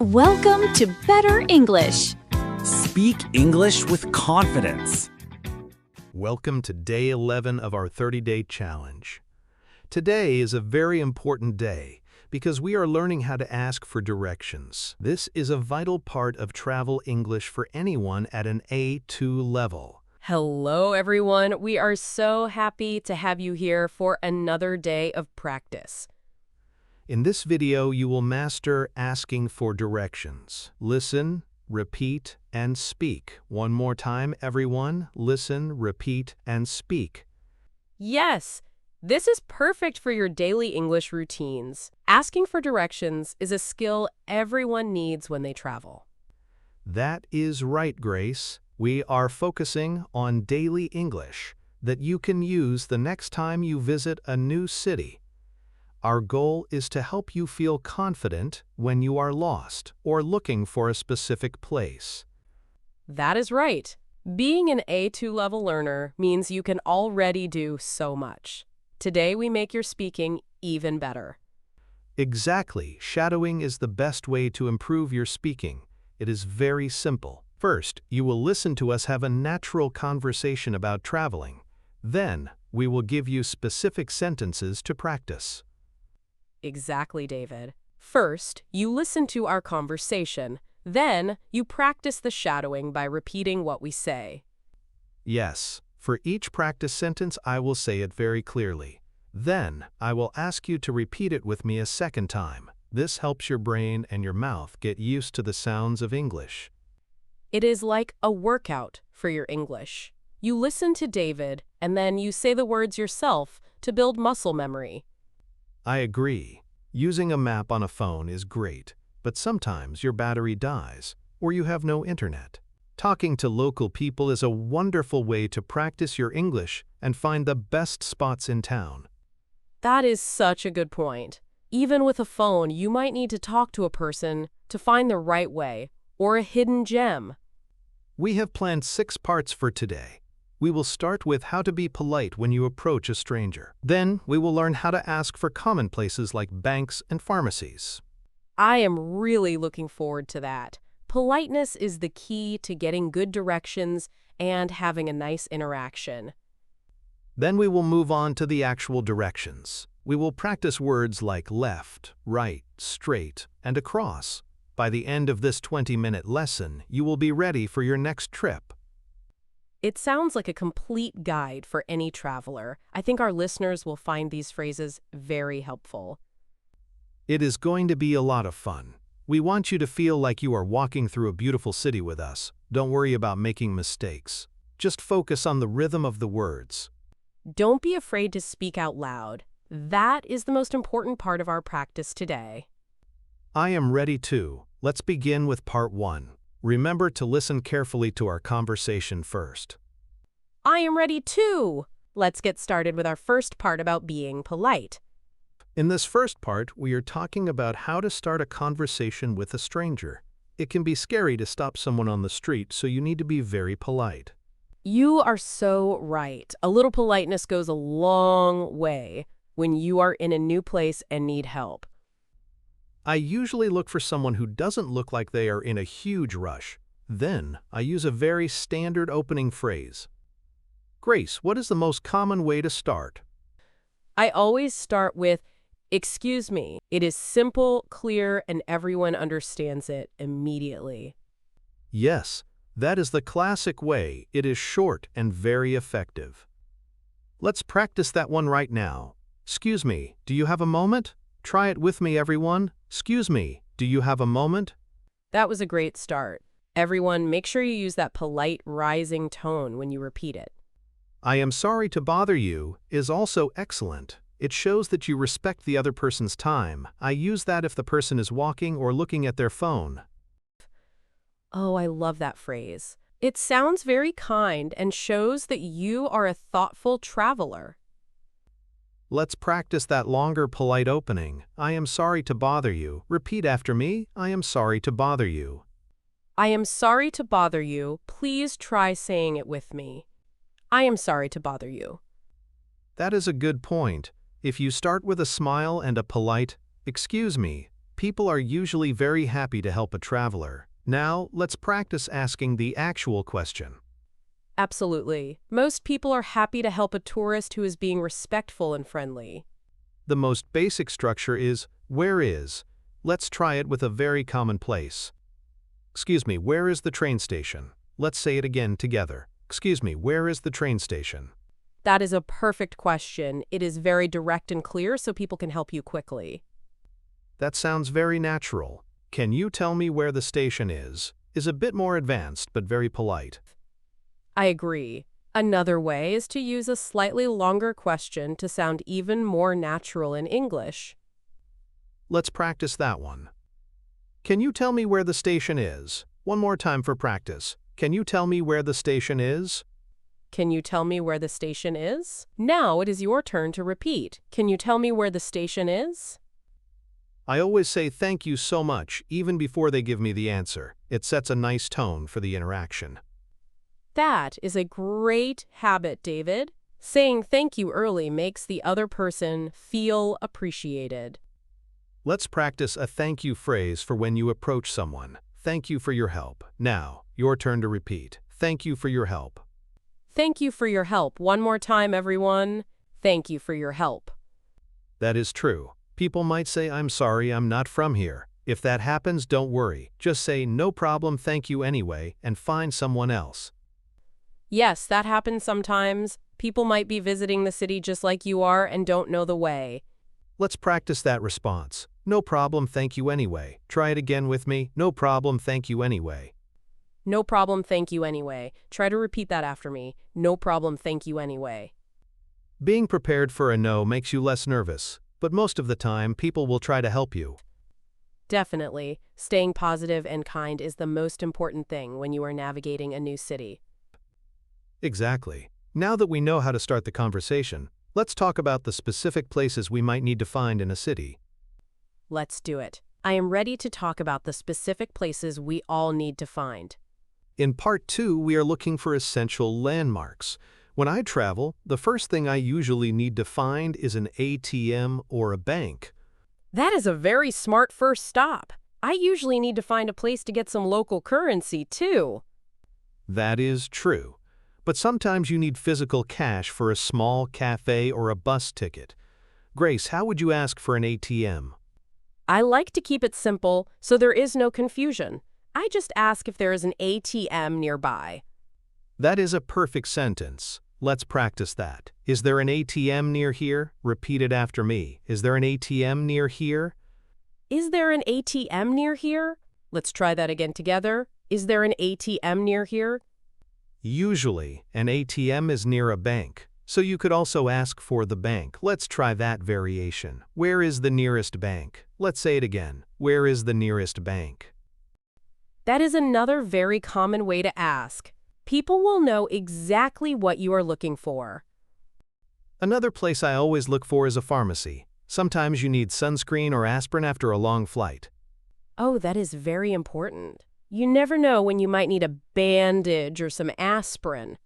Welcome to Better English. Speak English with confidence. Welcome to day 11 of our 30-day challenge. Today is a very important day because we are learning how to ask for directions. This is a vital part of travel English for anyone at an A2 level. Hello, everyone. We are so happy to have you here for another day of practice. In this video, you will master asking for directions. Listen, repeat, and speak. One more time, everyone. Listen, repeat, and speak. Yes, this is perfect for your daily English routines. Asking for directions is a skill everyone needs when they travel. That is right, Grace. We are focusing on daily English that you can use the next time you visit a new city. Our goal is to help you feel confident when you are lost or looking for a specific place. That is right. Being an A2 level learner means you can already do so much. Today, we make your speaking even better. Exactly. Shadowing is the best way to improve your speaking. It is very simple. First, you will listen to us have a natural conversation about traveling. Then, we will give you specific sentences to practice. Exactly, David. First, you listen to our conversation. Then, you practice the shadowing by repeating what we say. Yes, for each practice sentence, I will say it very clearly. Then, I will ask you to repeat it with me a second time. This helps your brain and your mouth get used to the sounds of English. It is like a workout for your English. You listen to David, and then you say the words yourself to build muscle memory. I agree. Using a map on a phone is great, but sometimes your battery dies, or you have no internet. Talking to local people is a wonderful way to practice your English and find the best spots in town. That is such a good point. Even with a phone, you might need to talk to a person to find the right way, or a hidden gem. We have planned 6 parts for today. We will start with how to be polite when you approach a stranger. Then, we will learn how to ask for common places like banks and pharmacies. I am really looking forward to that. Politeness is the key to getting good directions and having a nice interaction. Then we will move on to the actual directions. We will practice words like left, right, straight, and across. By the end of this 20-minute lesson, you will be ready for your next trip. It sounds like a complete guide for any traveler. I think our listeners will find these phrases very helpful. It is going to be a lot of fun. We want you to feel like you are walking through a beautiful city with us. Don't worry about making mistakes. Just focus on the rhythm of the words. Don't be afraid to speak out loud. That is the most important part of our practice today. I am ready too. Let's begin with part 1. Remember to listen carefully to our conversation first. I am ready too! Let's get started with our first part about being polite. In this first part, we are talking about how to start a conversation with a stranger. It can be scary to stop someone on the street, so you need to be very polite. You are so right. A little politeness goes a long way when you are in a new place and need help. I usually look for someone who doesn't look like they are in a huge rush. Then, I use a very standard opening phrase. Grace, what is the most common way to start? I always start with, "Excuse me." It is simple, clear, and everyone understands it immediately. Yes, that is the classic way. It is short and very effective. Let's practice that one right now. Excuse me, do you have a moment? Try it with me, everyone. Excuse me, do you have a moment? That was a great start. Everyone, make sure you use that polite, rising tone when you repeat it. I am sorry to bother you is also excellent. It shows that you respect the other person's time. I use that if the person is walking or looking at their phone. Oh, I love that phrase. It sounds very kind and shows that you are a thoughtful traveler. Let's practice that longer polite opening. I am sorry to bother you. Repeat after me. I am sorry to bother you. I am sorry to bother you. Please try saying it with me. I am sorry to bother you. That is a good point. If you start with a smile and a polite, "Excuse me," People are usually very happy to help a traveler. Now, let's practice asking the actual question. Absolutely. Most people are happy to help a tourist who is being respectful and friendly. The most basic structure is, where is? Let's try it with a very common place. Excuse me, where is the train station? Let's say it again together. Excuse me, where is the train station? That is a perfect question. It is very direct and clear so people can help you quickly. That sounds very natural. Can you tell me where the station is a bit more advanced but very polite. I agree. Another way is to use a slightly longer question to sound even more natural in English. Let's practice that one. Can you tell me where the station is? One more time for practice. Can you tell me where the station is? Can you tell me where the station is? Now it is your turn to repeat. Can you tell me where the station is? I always say thank you so much, even before they give me the answer. It sets a nice tone for the interaction. That is a great habit, David. Saying thank you early makes the other person feel appreciated. Let's practice a thank you phrase for when you approach someone. Thank you for your help. Now, your turn to repeat. Thank you for your help. Thank you for your help. One more time, everyone. Thank you for your help. That is true. People might say, I'm sorry, I'm not from here. If that happens, don't worry. Just say, no problem, thank you anyway, and find someone else. Yes, that happens sometimes. People might be visiting the city just like you are and don't know the way. Let's practice that response. No problem, thank you anyway. Try it again with me. No problem, thank you anyway. No problem, thank you anyway. Try to repeat that after me. No problem, thank you anyway. Being prepared for a no makes you less nervous, but most of the time, people will try to help you. Definitely. Staying positive and kind is the most important thing when you are navigating a new city. Exactly. Now that we know how to start the conversation, let's talk about the specific places we might need to find in a city. Let's do it. I am ready to talk about the specific places we all need to find. In Part 2, we are looking for essential landmarks. When I travel, the first thing I usually need to find is an ATM or a bank. That is a very smart first stop. I usually need to find a place to get some local currency, too. That is true. But sometimes you need physical cash for a small cafe or a bus ticket. Grace, how would you ask for an ATM? I like to keep it simple so there is no confusion. I just ask if there is an ATM nearby. That is a perfect sentence. Let's practice that. Is there an ATM near here? Repeat it after me. Is there an ATM near here? Is there an ATM near here? Let's try that again together. Is there an ATM near here? Usually, an ATM is near a bank, so you could also ask for the bank. Let's try that variation. Where is the nearest bank? Let's say it again. Where is the nearest bank? That is another very common way to ask. People will know exactly what you are looking for. Another place I always look for is a pharmacy. Sometimes you need sunscreen or aspirin after a long flight. Oh, that is very important. You never know when you might need a bandage or some aspirin.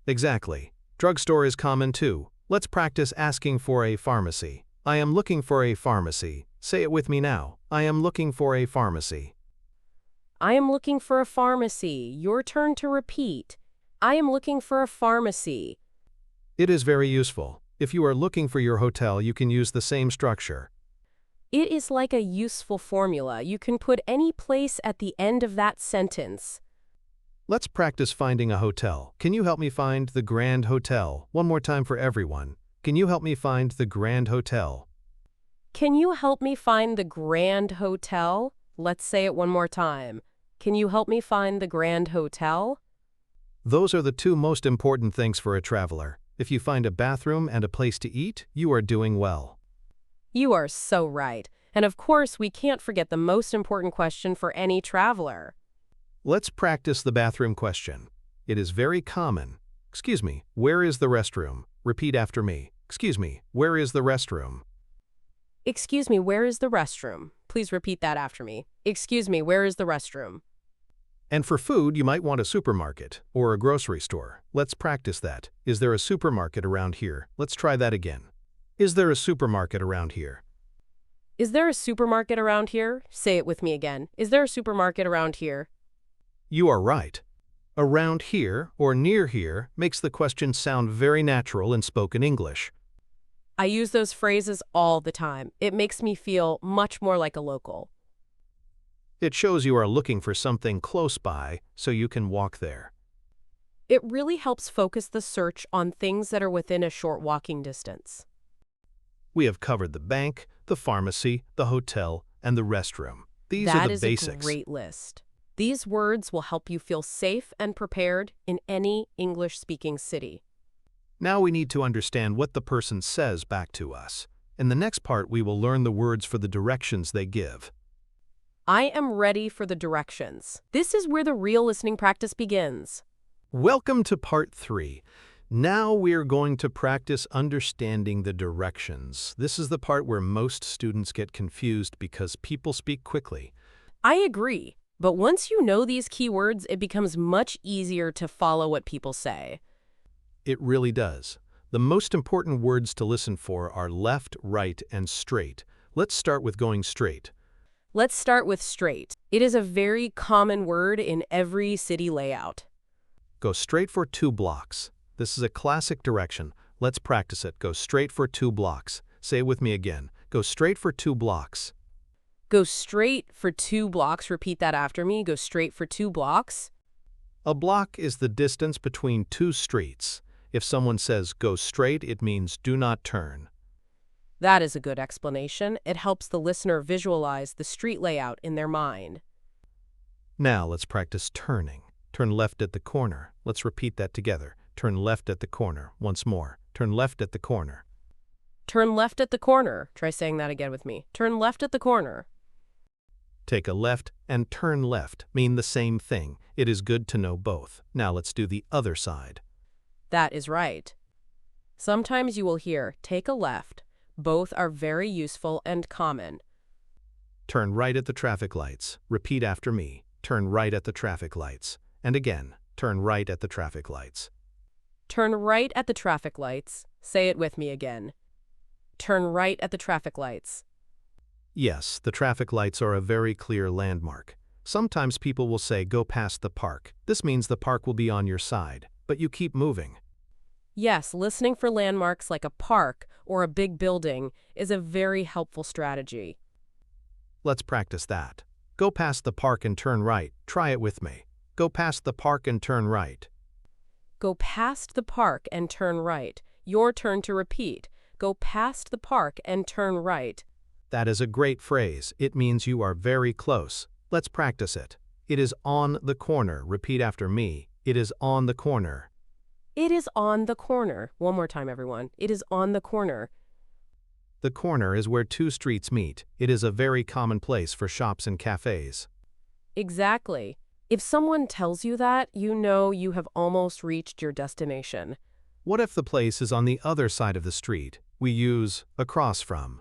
Exactly. Drugstore is common too. Let's practice asking for a pharmacy. I am looking for a pharmacy. Say it with me now. I am looking for a pharmacy. I am looking for a pharmacy. Your turn to repeat. I am looking for a pharmacy. It is very useful. If you are looking for your hotel, you can use the same structure. It is like a useful formula. You can put any place at the end of that sentence. Let's practice finding a hotel. Can you help me find the Grand Hotel? One more time for everyone. Can you help me find the Grand Hotel? Can you help me find the Grand Hotel? Let's say it one more time. Can you help me find the Grand Hotel? Those are the two most important things for a traveler. If you find a bathroom and a place to eat, you are doing well. You are so right. And of course, we can't forget the most important question for any traveler. Let's practice the bathroom question. It is very common. Excuse me, where is the restroom? Repeat after me. Excuse me, where is the restroom? Excuse me, where is the restroom? Please repeat that after me. Excuse me, where is the restroom? And for food, you might want a supermarket or a grocery store. Let's practice that. Is there a supermarket around here? Let's try that again. Is there a supermarket around here? Is there a supermarket around here? Say it with me again. Is there a supermarket around here? You are right. Around here or near here makes the question sound very natural in spoken English. I use those phrases all the time. It makes me feel much more like a local. It shows you are looking for something close by so you can walk there. It really helps focus the search on things that are within a short walking distance. We have covered the bank, the pharmacy, the hotel, and the restroom. These are That the is basics. a great list. These words will help you feel safe and prepared in any English-speaking city. Now we need to understand what the person says back to us. In the next part, we will learn the words for the directions they give. I am ready for the directions. This is where the real listening practice begins. Welcome to part 3. Now we are going to practice understanding the directions. This is the part where most students get confused because people speak quickly. I agree, but once you know these keywords, it becomes much easier to follow what people say. It really does. The most important words to listen for are left, right, and straight. Let's start with going straight. Let's start with straight. It is a very common word in every city layout. Go straight for 2 blocks. This is a classic direction. Let's practice it. Go straight for 2 blocks. Say it with me again. Go straight for 2 blocks. Go straight for 2 blocks. Repeat that after me. Go straight for 2 blocks. A block is the distance between 2 streets. If someone says go straight, it means do not turn. That is a good explanation. It helps the listener visualize the street layout in their mind. Now let's practice turning. Turn left at the corner. Let's repeat that together. Turn left at the corner. Once more. Turn left at the corner. Turn left at the corner. Try saying that again with me. Turn left at the corner. Take a left and turn left mean the same thing. It is good to know both. Now let's do the other side. That is right. Sometimes you will hear take a left. Both are very useful and common. Turn right at the traffic lights. Repeat after me. Turn right at the traffic lights. And again, turn right at the traffic lights. Turn right at the traffic lights. Say it with me again. Turn right at the traffic lights. Yes, the traffic lights are a very clear landmark. Sometimes people will say go past the park. This means the park will be on your side, but you keep moving. Yes, listening for landmarks like a park or a big building is a very helpful strategy. Let's practice that. Go past the park and turn right. Try it with me. Go past the park and turn right. Go past the park and turn right. Your turn to repeat. Go past the park and turn right. That is a great phrase. It means you are very close. Let's practice it. It is on the corner. Repeat after me. It is on the corner. It is on the corner. One more time, everyone. It is on the corner. The corner is where 2 streets meet. It is a very common place for shops and cafes. Exactly. If someone tells you that, you know you have almost reached your destination. What if the place is on the other side of the street? We use across from.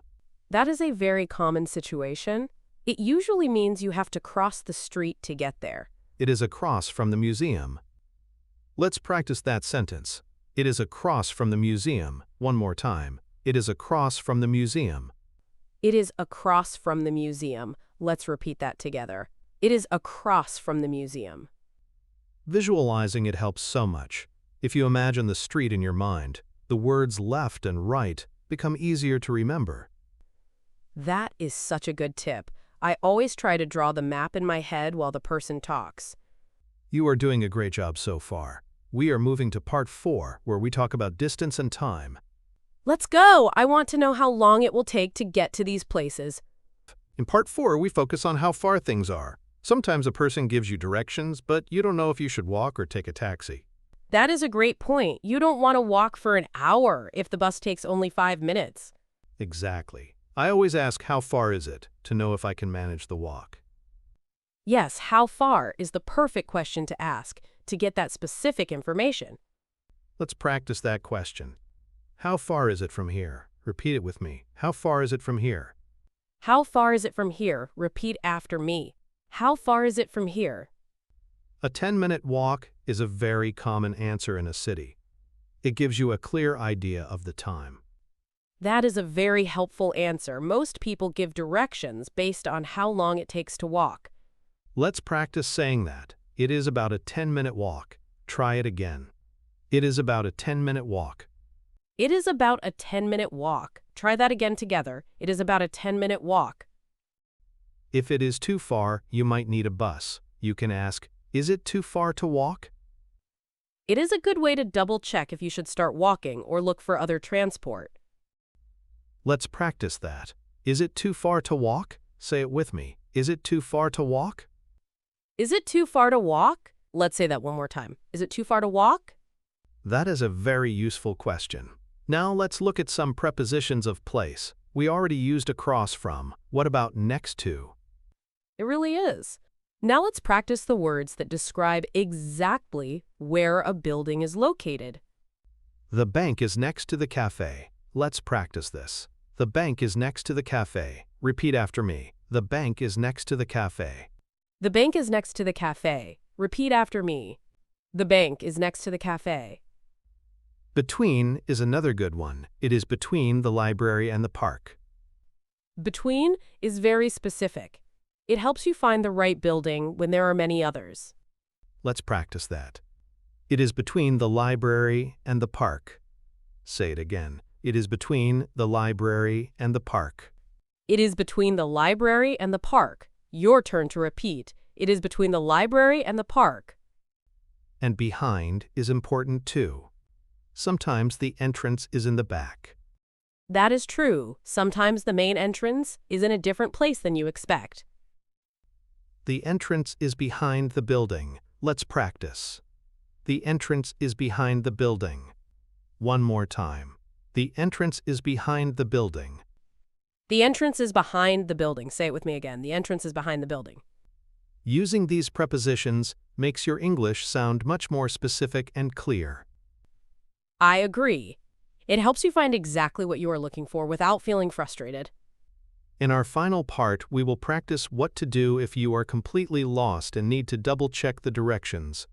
That is a very common situation. It usually means you have to cross the street to get there. It is across from the museum. Let's practice that sentence. It is across from the museum. One more time. It is across from the museum. It is across from the museum. Let's repeat that together. It is across from the museum. Visualizing it helps so much. If you imagine the street in your mind, the words left and right become easier to remember. That is such a good tip. I always try to draw the map in my head while the person talks. You are doing a great job so far. We are moving to part 4, where we talk about distance and time. Let's go! I want to know how long it will take to get to these places. In part 4, we focus on how far things are. Sometimes a person gives you directions, but you don't know if you should walk or take a taxi. That is a great point. You don't want to walk for an hour if the bus takes only 5 minutes. Exactly. I always ask how far is it to know if I can manage the walk. Yes, how far is the perfect question to ask to get that specific information. Let's practice that question. How far is it from here? Repeat it with me. How far is it from here? How far is it from here? Repeat after me. How far is it from here? A 10-minute walk is a very common answer in a city. It gives you a clear idea of the time. That is a very helpful answer. Most people give directions based on how long it takes to walk. Let's practice saying that. It is about a 10-minute walk. Try it again. It is about a 10-minute walk. It is about a 10-minute walk. Try that again together. It is about a 10-minute walk. If it is too far, you might need a bus. You can ask, is it too far to walk? It is a good way to double-check if you should start walking or look for other transport. Let's practice that. Is it too far to walk? Say it with me. Is it too far to walk? Is it too far to walk? Let's say that one more time. Is it too far to walk? That is a very useful question. Now let's look at some prepositions of place. We already used across from. What about next to? It really is. Now let's practice the words that describe exactly where a building is located. The bank is next to the cafe. Let's practice this. The bank is next to the cafe. Repeat after me. The bank is next to the cafe. The bank is next to the cafe. Repeat after me. The bank is next to the cafe. Between is another good one. It is between the library and the park. Between is very specific. It helps you find the right building when there are many others. Let's practice that. It is between the library and the park. Say it again. It is between the library and the park. It is between the library and the park. Your turn to repeat. It is between the library and the park. And behind is important too. Sometimes the entrance is in the back. That is true. Sometimes the main entrance is in a different place than you expect. The entrance is behind the building. Let's practice. The entrance is behind the building. One more time. The entrance is behind the building. The entrance is behind the building. Say it with me again. The entrance is behind the building. Using these prepositions makes your English sound much more specific and clear. I agree. It helps you find exactly what you are looking for without feeling frustrated. In our final part, we will practice what to do if you are completely lost and need to double-check the directions.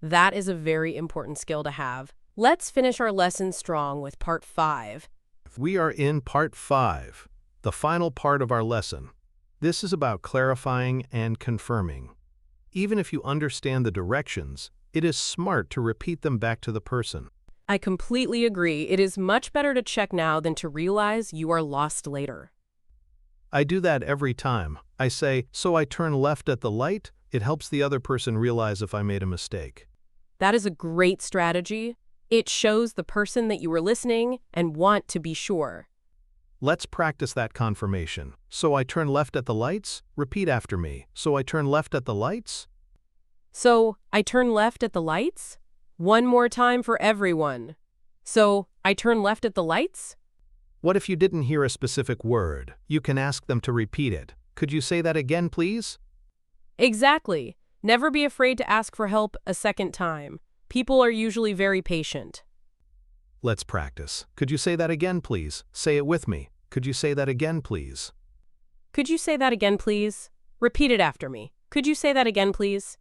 That is a very important skill to have. Let's finish our lesson strong with part 5. We are in part 5, the final part of our lesson. This is about clarifying and confirming. Even if you understand the directions, it is smart to repeat them back to the person. I completely agree. It is much better to check now than to realize you are lost later. I do that every time. I say, so I turn left at the light. It helps the other person realize if I made a mistake. That is a great strategy. It shows the person that you were listening and want to be sure. Let's practice that confirmation. So I turn left at the lights. Repeat after me. So I turn left at the lights. So I turn left at the lights? One more time for everyone. So I turn left at the lights? What if you didn't hear a specific word? You can ask them to repeat it. Could you say that again, please? Exactly. Never be afraid to ask for help a second time. People are usually very patient. Let's practice. Could you say that again, please? Say it with me. Could you say that again, please? Could you say that again, please? Repeat it after me. Could you say that again, please?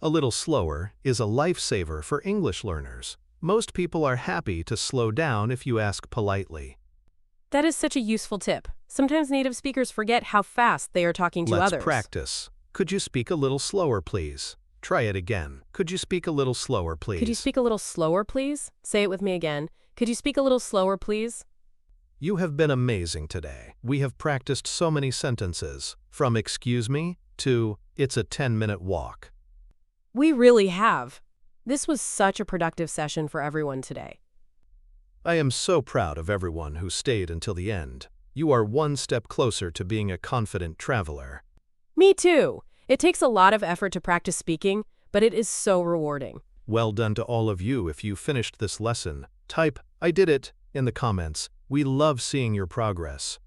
A little slower is a lifesaver for English learners. Most people are happy to slow down if you ask politely. That is such a useful tip. Sometimes native speakers forget how fast they are talking to others. Let's practice. Could you speak a little slower, please? Try it again. Could you speak a little slower, please? Could you speak a little slower, please? Say it with me again. Could you speak a little slower, please? You have been amazing today. We have practiced so many sentences, from excuse me to it's a 10-minute walk. We really have. This was such a productive session for everyone today. I am so proud of everyone who stayed until the end. You are one step closer to being a confident traveler. Me too. It takes a lot of effort to practice speaking, but it is so rewarding. Well done to all of you if you finished this lesson. Type, I did it, in the comments. We love seeing your progress.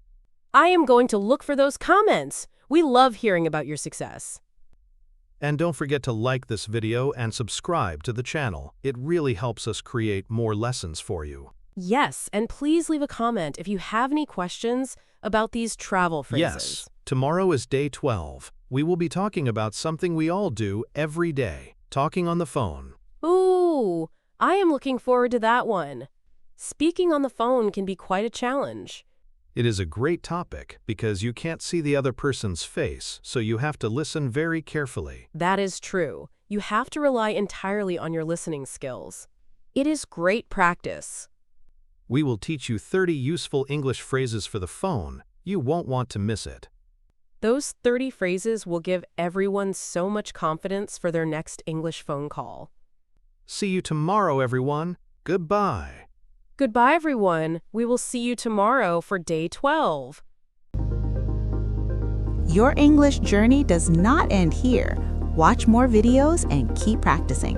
I am going to look for those comments. We love hearing about your success. And don't forget to like this video and subscribe to the channel. It really helps us create more lessons for you. Yes, and please leave a comment if you have any questions about these travel phrases. Yes, tomorrow is day 12. We will be talking about something we all do every day, talking on the phone. Ooh, I am looking forward to that one. Speaking on the phone can be quite a challenge. It is a great topic because you can't see the other person's face, so you have to listen very carefully. That is true. You have to rely entirely on your listening skills. It is great practice. We will teach you 30 useful English phrases for the phone. You won't want to miss it. Those 30 phrases will give everyone so much confidence for their next English phone call. See you tomorrow, everyone. Goodbye. Goodbye, everyone. We will see you tomorrow for day 12. Your English journey does not end here. Watch more videos and keep practicing.